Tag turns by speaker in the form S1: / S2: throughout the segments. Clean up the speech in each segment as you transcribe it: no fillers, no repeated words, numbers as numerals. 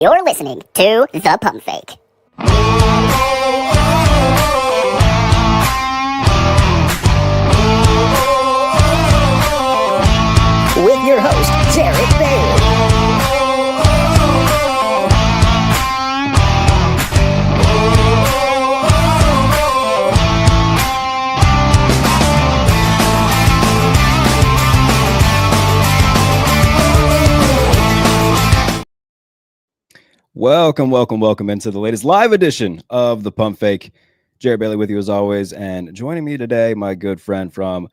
S1: You're listening to The Pump Fake. With your host, Jarrett Bailey.
S2: Welcome into the latest live edition of The Pump Fake. Jarrett Bailey with you as always, and joining me today, my good friend from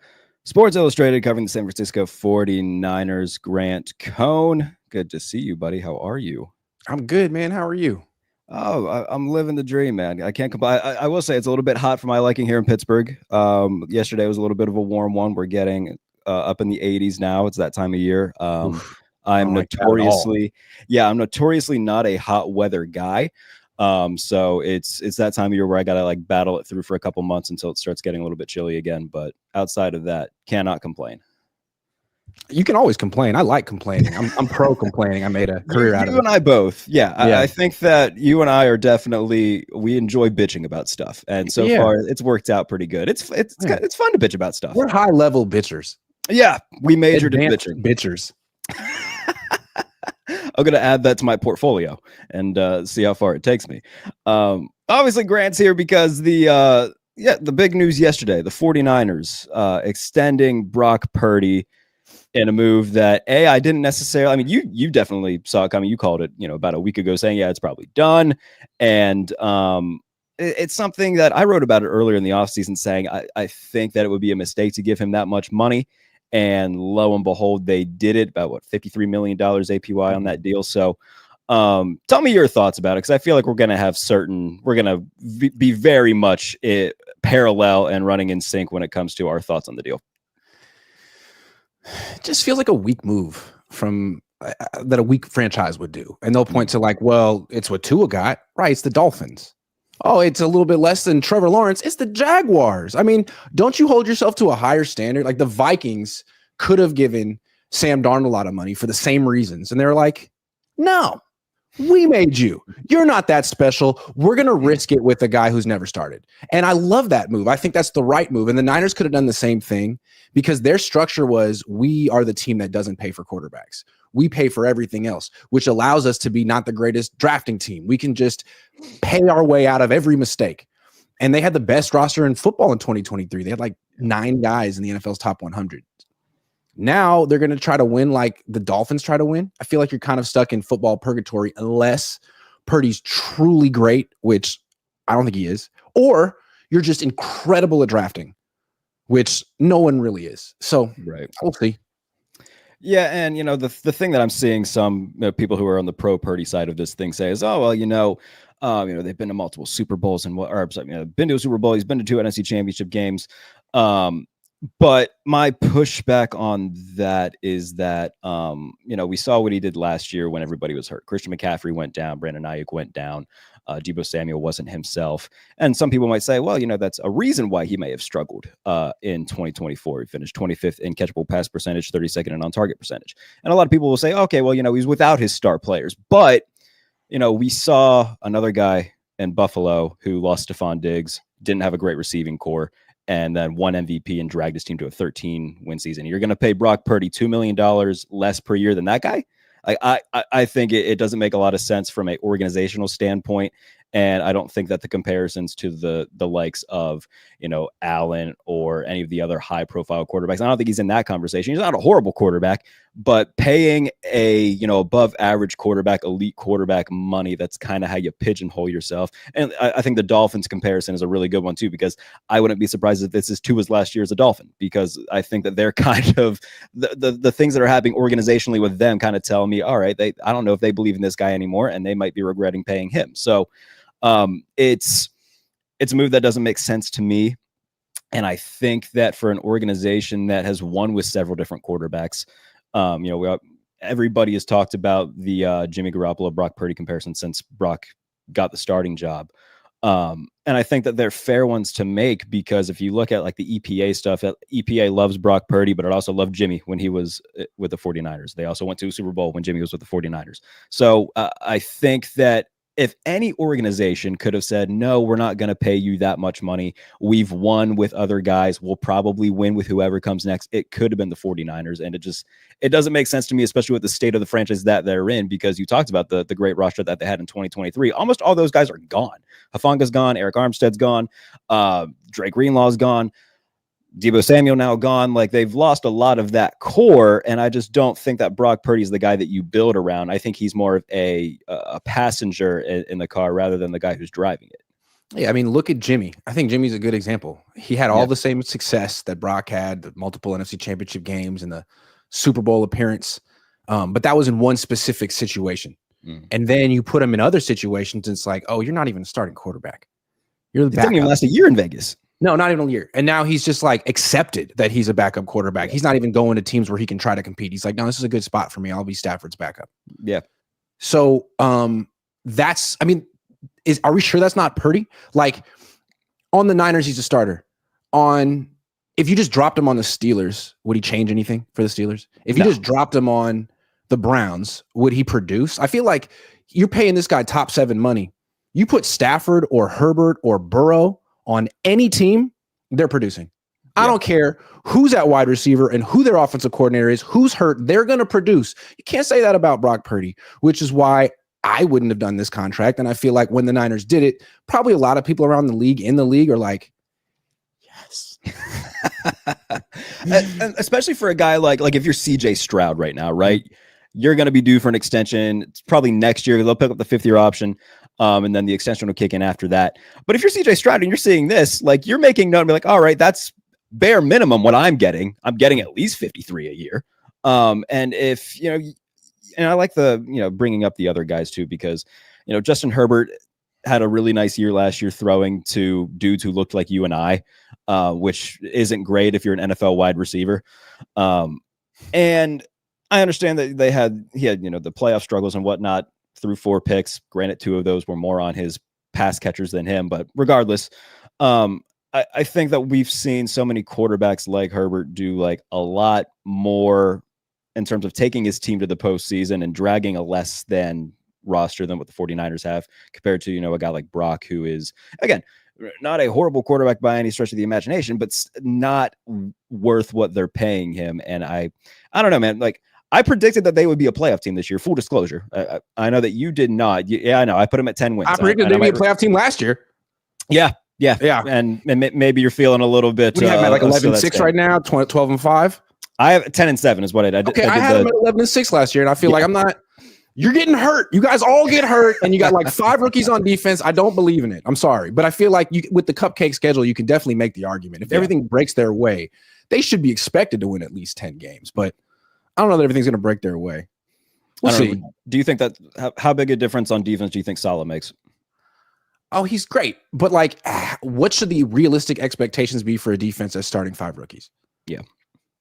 S2: Sports Illustrated covering the San Francisco 49ers, Grant Cohn. Good to see you, buddy. How are you?
S3: I'm good, man. How are you?
S2: Oh, I'm living the dream, man. I can't complain. I will say it's a little bit hot for my liking here in Pittsburgh. Yesterday was a little bit of a warm one. We're getting up in the 80s now. It's that time of year. I'm notoriously not a hot weather guy. So it's that time of year where I gotta like battle it through for a couple months until it starts getting a little bit chilly again. But outside of that, cannot complain.
S3: You can always complain. I like complaining. I'm pro complaining. I made a career out of it.
S2: You and I both. Yeah. I think that you and I are definitely, we enjoy bitching about stuff. And so far it's worked out pretty good. It's fun to bitch about stuff.
S3: We're high level bitchers.
S2: Yeah. We majored in
S3: Advanced
S2: bitching.
S3: Bitchers.
S2: I'm going to add that to my portfolio and see how far it takes me. Obviously, Grant's here because the big news yesterday, the 49ers extending Brock Purdy in a move that, I didn't necessarily, I mean, you definitely saw it coming. You called it, about a week ago saying, it's probably done. And it's something that I wrote about it earlier in the offseason saying, I think that it would be a mistake to give him that much money. And lo and behold, they did it, about $53 million APY on that deal. So tell me your thoughts about it, because I feel like we're going to be very much parallel and running in sync when it comes to our thoughts on the deal.
S3: It just feels like a weak move from that a weak franchise would do. And they'll point to like, well, it's what Tua got, right? It's the Dolphins. Oh, it's a little bit less than Trevor Lawrence. It's the Jaguars. I mean, don't you hold yourself to a higher standard? Like the Vikings could have given Sam Darnold a lot of money for the same reasons. And they're like, no, we made you. You're not that special. We're going to risk it with a guy who's never started. And I love that move. I think that's the right move. And the Niners could have done the same thing because their structure was, we are the team that doesn't pay for quarterbacks. We pay for everything else, which allows us to be not the greatest drafting team. We can just pay our way out of every mistake. And they had the best roster in football in 2023. They had like 9 guys in the NFL's top 100. Now they're going to try to win like the Dolphins try to win. I feel like you're kind of stuck in football purgatory unless Purdy's truly great, which I don't think he is, or you're just incredible at drafting, which no one really is. So we'll see.
S2: Yeah, and the thing that I'm seeing some people who are on the pro Purdy side of this thing say is, oh well, they've been to multiple Super Bowls and been to a Super Bowl. He's been to 2 NFC Championship games. But my pushback on that is that we saw what he did last year when everybody was hurt. Christian McCaffrey went down, Brandon Ayuk went down. Deebo Samuel wasn't himself. And some people might say, well, that's a reason why he may have struggled in 2024. He finished 25th in catchable pass percentage, 32nd in on-target percentage. And a lot of people will say, okay, well, he's without his star players. But, we saw another guy in Buffalo who lost Stephon Diggs, didn't have a great receiving core, and then won MVP and dragged his team to a 13-win season. You're going to pay Brock Purdy $2 million less per year than that guy? I think it doesn't make a lot of sense from an organizational standpoint. And I don't think that the comparisons to the likes of, Allen or any of the other high profile quarterbacks, I don't think he's in that conversation. He's not a horrible quarterback, but paying a, above average quarterback, elite quarterback money, that's kind of how you pigeonhole yourself. And I think the Dolphins comparison is a really good one too, because I wouldn't be surprised if this is Tua's last year as a Dolphin, because I think that they're kind of the things that are happening organizationally with them kind of tell me, all right, I don't know if they believe in this guy anymore, and they might be regretting paying him. So it's a move that doesn't make sense to me. And I think that for an organization that has won with several different quarterbacks, everybody has talked about the Jimmy Garoppolo, Brock Purdy comparison since Brock got the starting job. And I think that they're fair ones to make, because if you look at like the EPA stuff, EPA loves Brock Purdy, but it also loved Jimmy when he was with the 49ers. They also went to a Super Bowl when Jimmy was with the 49ers. So I think that if any organization could have said, no, we're not going to pay you that much money, we've won with other guys, we'll probably win with whoever comes next, it could have been the 49ers. And it doesn't make sense to me, especially with the state of the franchise that they're in, because you talked about the great roster that they had in 2023. Almost all those guys are gone. Hafanga's gone, Eric Armstead's gone, Drake Greenlaw's gone, Deebo Samuel now gone. Like, they've lost a lot of that core, and I just don't think that Brock Purdy is the guy that you build around. I think he's more of a passenger in the car rather than the guy who's driving it.
S3: Yeah, I mean, look at Jimmy. I think Jimmy's a good example. He had all the same success that Brock had, the multiple NFC Championship games and the Super Bowl appearance, but that was in one specific situation. And then you put him in other situations, and it's like, oh, you're not even a starting quarterback. You're the backup.
S2: It didn't even last a year in Vegas.
S3: No, not even a year. And now he's just like accepted that he's a backup quarterback. He's not even going to teams where he can try to compete. He's like, no, this is a good spot for me. I'll be Stafford's backup.
S2: Yeah.
S3: So are we sure that's not Purdy? Like, on the Niners, he's a starter. If you just dropped him on the Steelers, would he change anything for the Steelers? If you just dropped him on the Browns, would he produce? I feel like you're paying this guy top 7 money. You put Stafford or Herbert or Burrow on any team, they're producing. I don't care who's at wide receiver and who their offensive coordinator is, who's hurt, they're going to produce. You can't say that about Brock Purdy, which is why I wouldn't have done this contract. And I feel like when the Niners did it, probably a lot of people around the league, in the league, are like, yes.
S2: And especially for a guy like if you're CJ Stroud right now, right? You're going to be due for an extension. It's probably next year. They'll pick up the 5th-year option. And then the extension will kick in after that. But if you're CJ Stroud and you're seeing this, like, you're making note and be like, all right, that's bare minimum what I'm getting. I'm getting at least 53 a year. And if, and I like bringing up the other guys too, because, Justin Herbert had a really nice year last year throwing to dudes who looked like you and I, which isn't great if you're an NFL wide receiver. And I understand that he had, the playoff struggles and whatnot, through 4 picks. Granted, 2 of those were more on his pass catchers than him, but regardless, I think that we've seen so many quarterbacks like Herbert do like a lot more in terms of taking his team to the postseason and dragging a less than roster than what the 49ers have, compared to, a guy like Brock, who is, again, not a horrible quarterback by any stretch of the imagination, but not worth what they're paying him. And I don't know, man, like, I predicted that they would be a playoff team this year. Full disclosure. I know that you did not. Yeah, I know. I put them at 10 wins.
S3: I predicted they'd be a playoff team last year.
S2: Yeah. And maybe you're feeling a little bit.
S3: What do you have, like 11-6 right now? 12-5?
S2: I have 10-7 is what I did.
S3: Okay, I had them at 11-6 last year, and I feel like I'm not. You're getting hurt. You guys all get hurt, and you got like 5 rookies on defense. I don't believe in it. I'm sorry, but I feel like with the cupcake schedule, you can definitely make the argument. If everything breaks their way, they should be expected to win at least 10 games. But I don't know that everything's going to break their way. We'll see.
S2: Do you think that how big a difference on defense do you think Saleh makes?
S3: Oh, he's great. But like, what should the realistic expectations be for a defense that's starting 5 rookies?
S2: Yeah.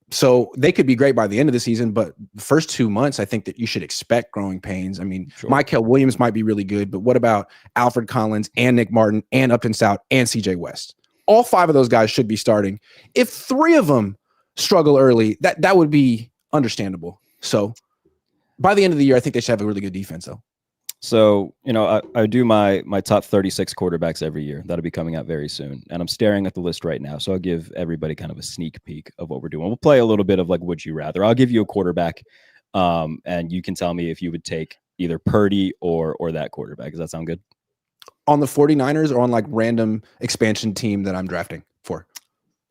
S3: So they could be great by the end of the season, but the first 2 months, I think that you should expect growing pains. I mean, Michael Williams might be really good, but what about Alfred Collins and Nick Martin and Upton Stout and CJ West? All 5 of those guys should be starting. If 3 of them struggle early, that would be understandable. So by the end of the year, I think they should have a really good defense, though.
S2: So, I do my top 36 quarterbacks every year. That'll be coming out very soon. And I'm staring at the list right now. So I'll give everybody kind of a sneak peek of what we're doing. We'll play a little bit of like, would you rather? I'll give you a quarterback, and you can tell me if you would take either Purdy or that quarterback. Does that sound good?
S3: On the 49ers or on like random expansion team that I'm drafting for?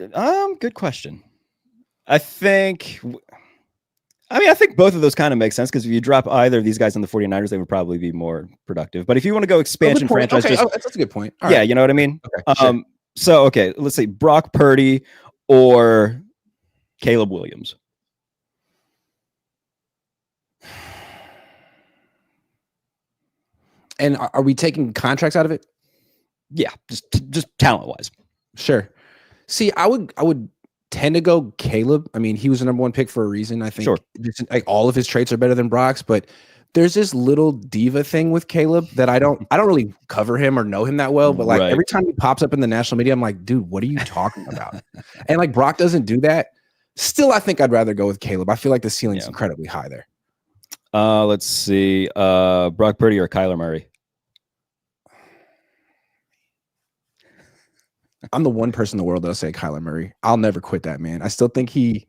S2: Good question. I think both of those kind of make sense, because if you drop either of these guys in the 49ers, they would probably be more productive. But if you want to go expansion franchise,
S3: that's a good point.
S2: All right. You know what I mean?
S3: Okay, sure.
S2: So, let's say Brock Purdy or Caleb Williams.
S3: And are we taking contracts out of it?
S2: Yeah, just talent-wise.
S3: Sure. See, I would tend to go Caleb. I mean, he was the number 1 pick for a reason. I think like all of his traits are better than Brock's, but there's this little diva thing with Caleb that I don't really cover him or know him that well, but like
S2: Right.
S3: every time he pops up in the national media, I'm like, dude, what are you talking about? And like Brock doesn't do that. Still, I think I'd rather go with Caleb. I feel like the ceiling's incredibly high there.
S2: Let's see. Brock Purdy or Kyler Murray?
S3: I'm the one person in the world that'll say Kyler Murray. I'll never quit that man. I still think he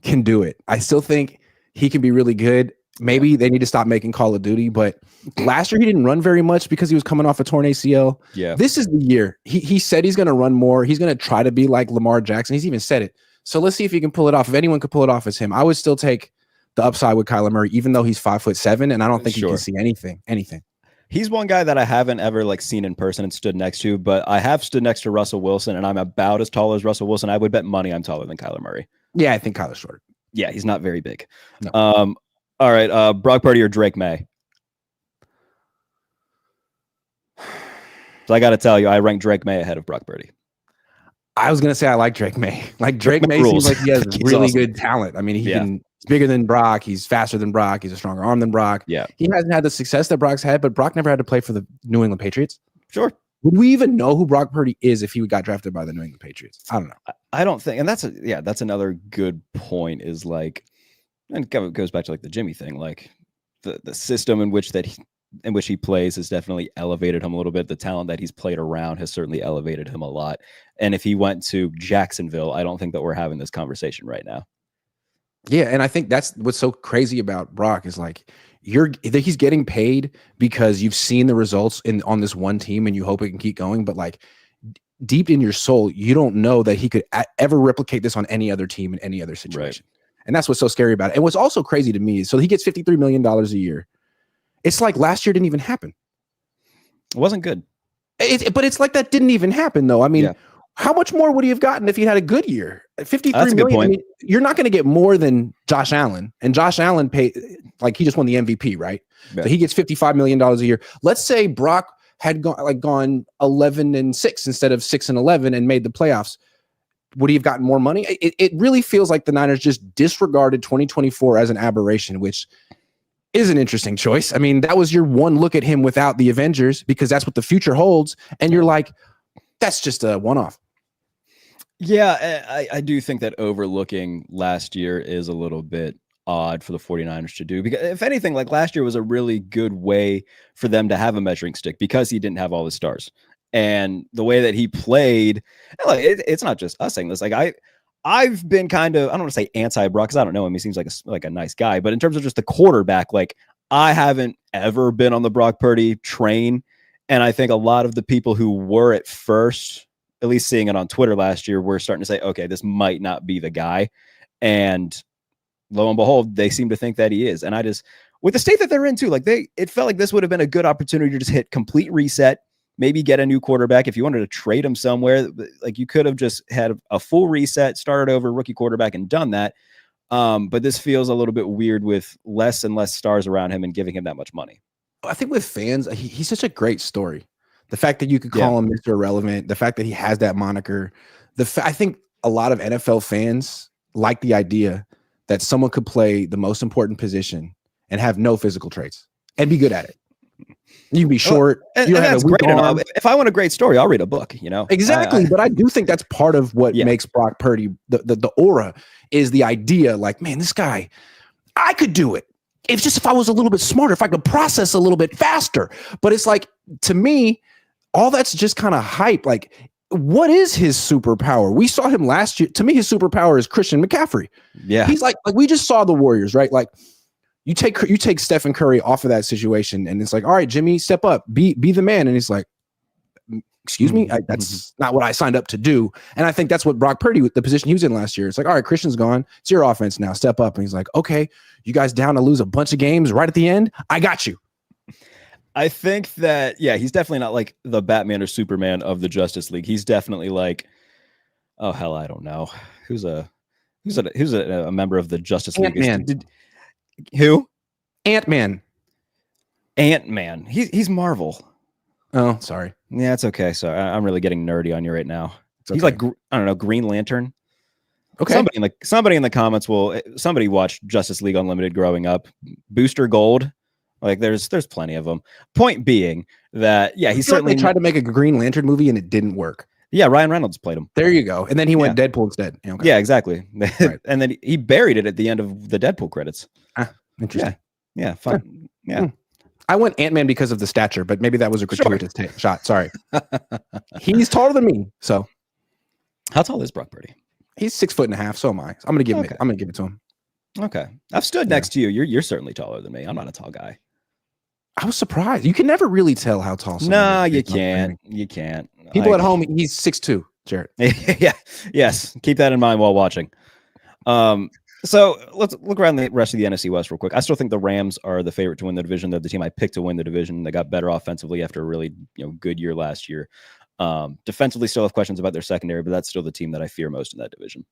S3: can do it. I still think he can be really good. Maybe they need to stop making Call of Duty, but last year he didn't run very much because he was coming off a torn ACL.
S2: Yeah.
S3: This is the year. He said he's going to run more. He's going to try to be like Lamar Jackson. He's even said it. So let's see if he can pull it off. If anyone could pull it off, it's him. I would still take the upside with Kyler Murray, even though he's 5'7", and I don't think he can see anything.
S2: He's one guy that I haven't ever like seen in person and stood next to, but I have stood next to Russell Wilson, and I'm about as tall as Russell Wilson. I would bet money I'm taller than Kyler Murray.
S3: Yeah, I think Kyler's shorter.
S2: Yeah, he's not very big.
S3: No.
S2: All right, Brock Purdy or Drake May? So I got to tell you, I rank Drake May ahead of Brock Purdy.
S3: I was going to say I like Drake May. Like Drake May seems like he has really good talent. I mean, he's bigger than Brock. He's faster than Brock. He's a stronger arm than Brock.
S2: Yeah.
S3: He hasn't had the success that Brock's had, but Brock never had to play for the New England Patriots.
S2: Sure.
S3: Would we even know who Brock Purdy is if he got drafted by the New England Patriots? I don't know.
S2: I don't think, and that's another good point is like, and it goes back to like the Jimmy thing, like the system in which he plays has definitely elevated him a little bit. The talent that he's played around has certainly elevated him a lot. And if he went to Jacksonville, I don't think that we're having this conversation right now.
S3: Yeah, and I think that's what's so crazy about Brock is like he's getting paid because you've seen the results on this one team and you hope it can keep going, but like deep in your soul, you don't know that he could ever replicate this on any other team in any other situation. Right. And that's what's so scary about it. And what's also crazy to me is, so he gets $53 million a year. It's like last year didn't even happen.
S2: It wasn't good.
S3: But it's like that didn't even happen, though. I mean, how much more would he have gotten if he had a good year? 53 million. I mean, you're not going to get more than Josh Allen. And Josh Allen paid, like, he just won the MVP, right? Yeah. So he gets $55 million a year. Let's say Brock had gone 11-6 instead of 6-11 and made the playoffs. Would he have gotten more money? It really feels like the Niners just disregarded 2024 as an aberration, which is an interesting choice. I mean, that was your one look at him without the Avengers because that's what the future holds. And you're like, that's just a one-off.
S2: Yeah, I do think that overlooking last year is a little bit odd for the 49ers to do, because if anything, like last year was a really good way for them to have a measuring stick because he didn't have all his stars. And the way that he played, like it's not just us saying this. Like I've been kind of, I don't want to say anti-Brock because I don't know him. He seems like a nice guy, but in terms of just the quarterback, like I haven't ever been on the Brock Purdy train. And I think a lot of the people who were at first, at least seeing it on Twitter last year, were starting to say, okay, this might not be the guy. And lo and behold, they seem to think that he is. And I just, with the state that they're in too, like it felt like this would have been a good opportunity to just hit complete reset. Maybe get a new quarterback. If you wanted to trade him somewhere, like you could have just had a full reset, started over rookie quarterback and done that. But this feels a little bit weird with less and less stars around him and giving him that much money.
S3: I think with fans, he's such a great story. The fact that you could call him Mr. Irrelevant, the fact that he has that moniker, I think a lot of NFL fans like the idea that someone could play the most important position and have no physical traits and be good at it. You can be short.
S2: And that's great enough. If I want a great story, I'll read a book, you know?
S3: Exactly. But I do think that's part of what makes Brock Purdy, the aura is the idea like, man, this guy, I could do it. It's just if I was a little bit smarter, if I could process a little bit faster. But it's like, to me, all that's just kind of hype. Like, what is his superpower? We saw him last year. To me, his superpower is Christian McCaffrey. Yeah. He's like we just saw the Warriors, right? Like, You take Stephen Curry off of that situation, and it's like, all right, Jimmy, step up, be the man. And he's like, excuse me, that's not what I signed up to do. And I think that's what Brock Purdy, the position he was in last year, it's like, all right, Christian's gone, it's your offense now, step up. And he's like, okay, you guys down to lose a bunch of games right at the end? I got you.
S2: I think that, he's definitely not like the Batman or Superman of the Justice League. He's definitely like, oh hell, I don't know, who's a member of the Justice League. Who?
S3: Ant-Man.
S2: He's Marvel.
S3: Oh, sorry.
S2: Yeah, it's okay. So I'm really getting nerdy on you right now. He's like, I don't know, Green Lantern. Okay. Somebody in the comments somebody watched Justice League Unlimited growing up. Booster Gold. Like there's plenty of them. Point being that he's certainly
S3: they tried to make a Green Lantern movie and it didn't work.
S2: Yeah, Ryan Reynolds played him.
S3: There you go. And then he went Deadpool instead. Okay.
S2: Yeah, exactly.
S3: Right.
S2: And then he buried it at the end of the Deadpool credits.
S3: Interesting.
S2: Yeah, fun. Yeah.
S3: I went Ant-Man because of the stature, but maybe that was a gratuitous shot. Sorry. He's taller than me. So
S2: how tall is Brock Purdy?
S3: He's 6'1.5". So am I. I'm gonna give him I'm gonna give it to him.
S2: Okay. I've stood next to you. You're certainly taller than me. I'm not a tall guy.
S3: I was surprised. You can never really tell how tall someone
S2: No,
S3: is.
S2: you can't. You can't.
S3: People at home, he's 6'2", Jarrett.
S2: Yeah. Yes. Keep that in mind while watching. So let's look around the rest of the NFC West real quick. I still think the Rams are the favorite to win the division. They're the team I picked to win the division. They got better offensively after a really good year last year. Defensively, still have questions about their secondary, but that's still the team that I fear most in that division.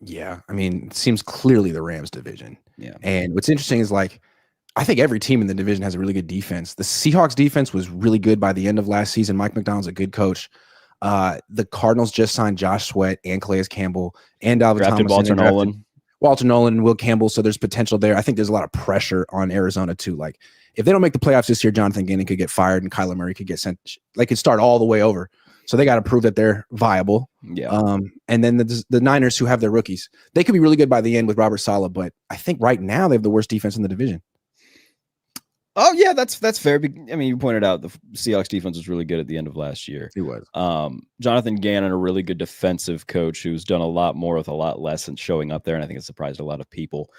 S3: Yeah, I mean, it seems clearly the Rams division.
S2: Yeah,
S3: and what's interesting is I think every team in the division has a really good defense. The Seahawks defense was really good by the end of last season. Mike McDonald's a good coach. The Cardinals just signed Josh Sweat and Calais Campbell and Dalvin
S2: drafted
S3: Tomlinson. Walter Nolan and Will Campbell. So there's potential there. I think there's a lot of pressure on Arizona too. Like if they don't make the playoffs this year, Jonathan Gannon could get fired and Kyler Murray could get sent. They could start all the way over. So they got to prove that they're viable.
S2: Yeah.
S3: And then the Niners who have their rookies, they could be really good by the end with Robert Saleh. But I think right now they have the worst defense in the division.
S2: Oh yeah, that's fair. I mean, you pointed out the Seahawks defense was really good at the end of last year.
S3: He was.
S2: Jonathan Gannon, a really good defensive coach who's done a lot more with a lot less and showing up there, and I think it surprised a lot of people.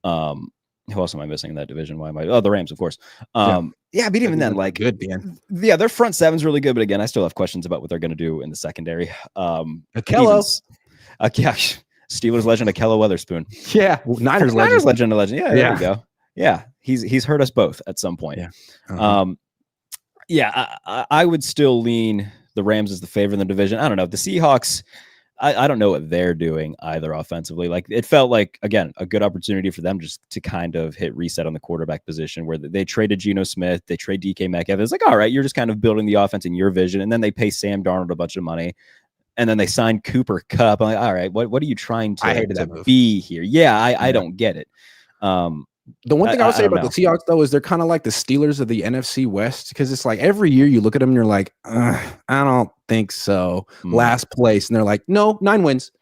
S2: Who else am I missing in that division? Why am I? Oh, the Rams, of course. But even then,
S3: good, man.
S2: Yeah, their front seven's really good, but again, I still have questions about what they're going to do in the secondary.
S3: Akello.
S2: Steelers legend Akello Weatherspoon.
S3: Yeah, Niners legend.
S2: Yeah, there we go. Yeah, he's hurt us both at some point.
S3: Yeah.
S2: I would still lean the Rams as the favorite in the division. I don't know. The Seahawks, I don't know what they're doing either offensively. Like it felt like, again, a good opportunity for them just to kind of hit reset on the quarterback position where they traded Geno Smith, they trade DK Metcalf. It's like, all right, you're just kind of building the offense in your vision. And then they pay Sam Darnold a bunch of money. And then they signed Cooper Kupp. I'm like, all right, what are you trying to be here? Yeah, I don't get it.
S3: The one thing I would say about the Seahawks, though, is they're kind of like the Steelers of the NFC West because it's like every year you look at them and you're like, I don't think so. Last place. And they're like, no, 9 wins.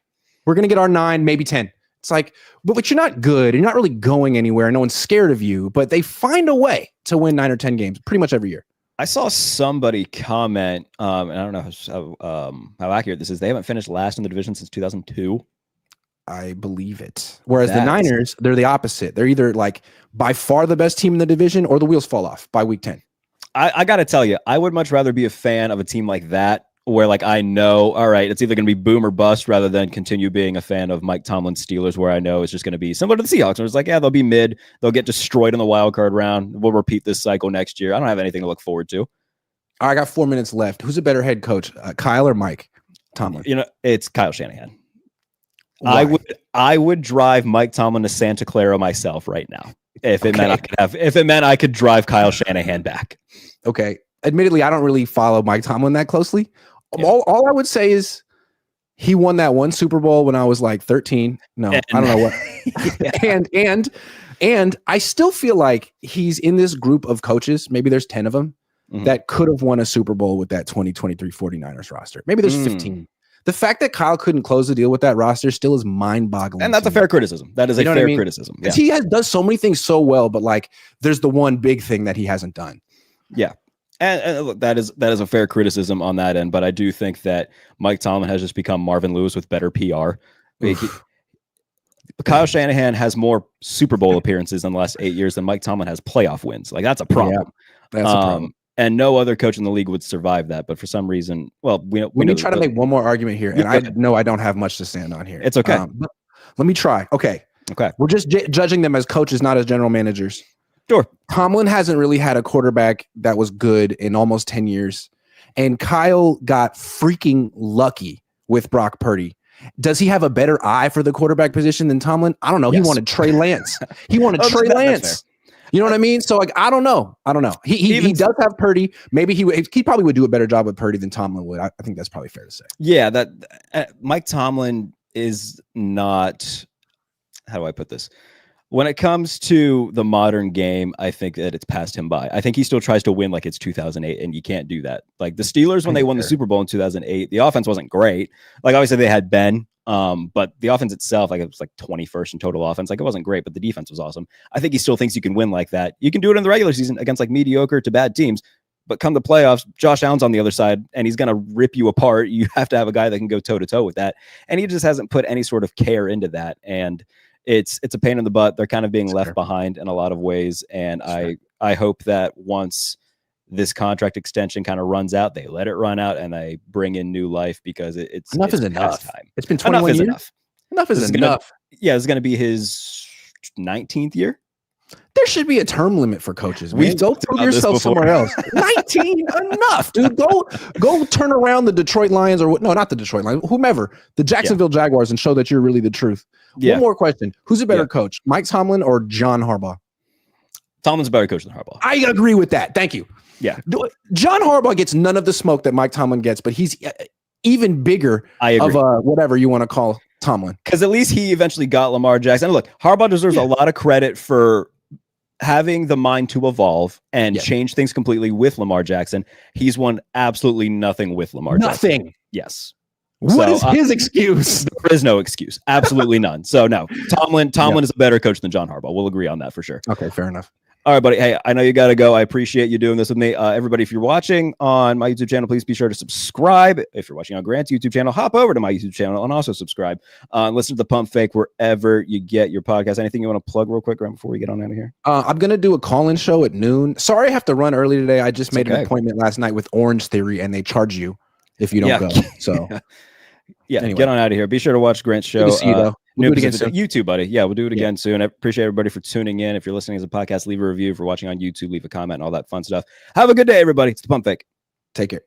S3: We're going to get our 9, maybe 10. It's like, but you're not good. You're not really going anywhere. No one's scared of you, but they find a way to win 9 or 10 games pretty much every year.
S2: I saw somebody comment, and I don't know how accurate this is. They haven't finished last in the division since 2002.
S3: I believe it. Whereas the Niners, they're the opposite. They're either like by far the best team in the division or the wheels fall off by week 10.
S2: I got to tell you, I would much rather be a fan of a team like that where like I know, all right, it's either going to be boom or bust rather than continue being a fan of Mike Tomlin's Steelers where I know it's just going to be similar to the Seahawks. Where it's like, yeah, they'll be mid. They'll get destroyed in the wild card round. We'll repeat this cycle next year. I don't have anything to look forward to.
S3: I got 4 minutes left. Who's a better head coach, Kyle or Mike Tomlin?
S2: It's Kyle Shanahan.
S3: Why?
S2: I would drive Mike Tomlin to Santa Clara myself right now if it meant I could drive Kyle Shanahan back.
S3: Okay. Admittedly, I don't really follow Mike Tomlin that closely. Yeah. All I would say is he won that one Super Bowl when I was like 13. No, I don't know what. Yeah. And I still feel like he's in this group of coaches. Maybe there's 10 of them that could have won a Super Bowl with that 2023 49ers roster. Maybe there's 15. The fact that Kyle couldn't close the deal with that roster still is mind-boggling.
S2: And that's a fair criticism. That is a fair criticism. Yeah.
S3: He does so many things so well, but like there's the one big thing that he hasn't done.
S2: Yeah. And look, that is a fair criticism on that end, but I do think that Mike Tomlin has just become Marvin Lewis with better PR. Kyle Shanahan has more Super Bowl appearances in the last 8 years than Mike Tomlin has playoff wins. Like that's a problem.
S3: Yeah, that's a problem.
S2: And no other coach in the league would survive that. But for some reason, well, let
S3: me try to make one more argument here. And I know I don't have much to stand on here.
S2: It's okay.
S3: Let me try. Okay. We're just judging them as coaches, not as general managers.
S2: Sure.
S3: Tomlin hasn't really had a quarterback that was good in almost 10 years. And Kyle got freaking lucky with Brock Purdy. Does he have a better eye for the quarterback position than Tomlin? I don't know. Yes. He wanted Trey Lance. Trey Lance. You know what I mean? So like, I don't know. He does have Purdy. Maybe he probably would do a better job with Purdy than Tomlin would. I think that's probably fair to say.
S2: Yeah, that Mike Tomlin is not. How do I put this? When it comes to the modern game, I think that it's passed him by. I think he still tries to win like it's 2008, and you can't do that. Like the Steelers, when they won the Super Bowl in 2008, the offense wasn't great. Like obviously they had Ben, but the offense itself, like it was like 21st in total offense. Like it wasn't great, but the defense was awesome. I think he still thinks you can win like that. You can do it in the regular season against like mediocre to bad teams, but come the playoffs, Josh Allen's on the other side, and he's going to rip you apart. You have to have a guy that can go toe to toe with that, and he just hasn't put any sort of care into that. And it's a pain in the butt. They're kind of being left behind in a lot of ways. And I hope that once this contract extension kind of runs out, they let it run out and they bring in new life, because it's
S3: enough is enough.
S2: Time.
S3: It's been 21 years. Enough is enough.
S2: It's going to be his 19th year.
S3: There should be a term limit for coaches. Man. Go prove yourself somewhere else. 19, enough, dude. Go turn around the Detroit Lions, or no, not the Detroit Lions, whomever, the Jacksonville Jaguars, and show that you're really the truth. One more question. Who's a better coach, Mike Tomlin or John Harbaugh?
S2: Tomlin's a better coach than Harbaugh.
S3: I agree with that. Thank you.
S2: Yeah.
S3: John Harbaugh gets none of the smoke that Mike Tomlin gets, but he's even bigger of whatever you want to call Tomlin.
S2: Because at least he eventually got Lamar Jackson. And look, Harbaugh deserves a lot of credit for having the mind to evolve and change things completely with Lamar Jackson. He's won absolutely nothing with Lamar Jackson.
S3: Nothing.
S2: Yes.
S3: What is his excuse?
S2: There is no excuse. Absolutely none. So no, Tomlin is a better coach than John Harbaugh. We'll agree on that for sure.
S3: Okay, fair enough.
S2: All right, buddy. Hey, I know you got to go. I appreciate you doing this with me. Everybody, if you're watching on my YouTube channel, please be sure to subscribe. If you're watching on Grant's YouTube channel, hop over to my YouTube channel and also subscribe. Listen to the Pump Fake wherever you get your podcast. Anything you want to plug real quick, Grant, before we get on out of here? I'm
S3: going to do a call-in show at noon. Sorry I have to run early today. I just made an appointment last night with Orange Theory, and they charge you if you don't go. So,
S2: anyway. Get on out of here. Be sure to watch Grant's show.
S3: Good to see you, though. We'll do it again soon.
S2: YouTube, buddy. Yeah, we'll do it again soon. I appreciate everybody for tuning in. If you're listening as a podcast, leave a review. If you're watching on YouTube, leave a comment and all that fun stuff. Have a good day, everybody. It's the Pump Fake.
S3: Take care.